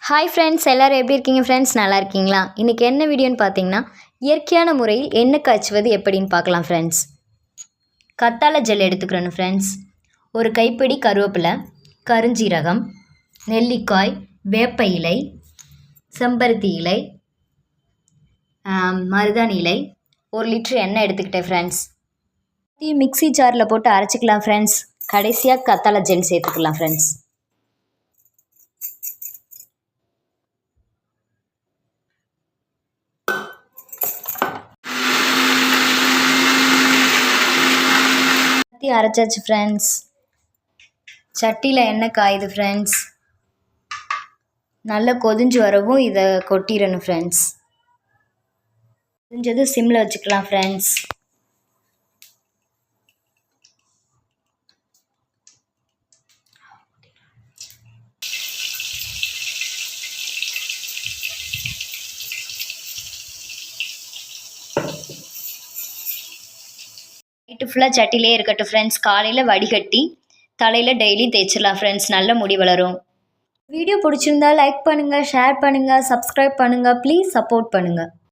Hi friends, எல்லோரும் எப்படி இருக்கீங்க ஃப்ரெண்ட்ஸ்? நல்லா இருக்கீங்களா? இன்றைக்கி என்ன வீடியோன்னு பார்த்தீங்கன்னா, இயற்கையான முறையில் எண்ணெய் காய்ச்சுவது எப்படின்னு பார்க்கலாம் ஃப்ரெண்ட்ஸ். கத்தாழை ஜெல் எடுத்துக்கிறோன்னு ஃப்ரெண்ட்ஸ். ஒரு கைப்பிடி கருவேப்பிலை, கருஞ்சீரகம், நெல்லிக்காய், வேப்ப இலை, செம்பருத்தி இலை, மருதாணி இலை, 1 லிட்டர் எண்ணெய் எடுத்துக்கிட்டேன் ஃப்ரெண்ட்ஸ். மிக்ஸி ஜாரில் போட்டு அரைச்சிக்கலாம் ஃப்ரெண்ட்ஸ். கடைசியாக கத்தாழை ஜெல் சேர்த்துக்கலாம் ஃப்ரெண்ட்ஸ். அரைச்சாச்சு ஃப்ரெண்ட்ஸ். சட்டியில் எண்ணெய் காயுது ஃப்ரெண்ட்ஸ். நல்லா கொதிஞ்சு வரவும் இதை கொட்டிடணும் ஃப்ரெண்ட்ஸ். கொதிஞ்சது சிம்மில் வச்சுக்கலாம் ஃப்ரெண்ட்ஸ். நைட்டு ஃபுல்லாக சட்டிலே இருக்கட்டும் ஃப்ரெண்ட்ஸ். காலையில் வடிகட்டி தலையில் டெய்லி தேய்ச்சிடலாம் ஃப்ரெண்ட்ஸ். நல்ல முடி வளரும். வீடியோ பிடிச்சிருந்தா லைக் பண்ணுங்கள், ஷேர் பண்ணுங்கள், சப்ஸ்கிரைப் பண்ணுங்கள். ப்ளீஸ் சப்போர்ட் பண்ணுங்கள்.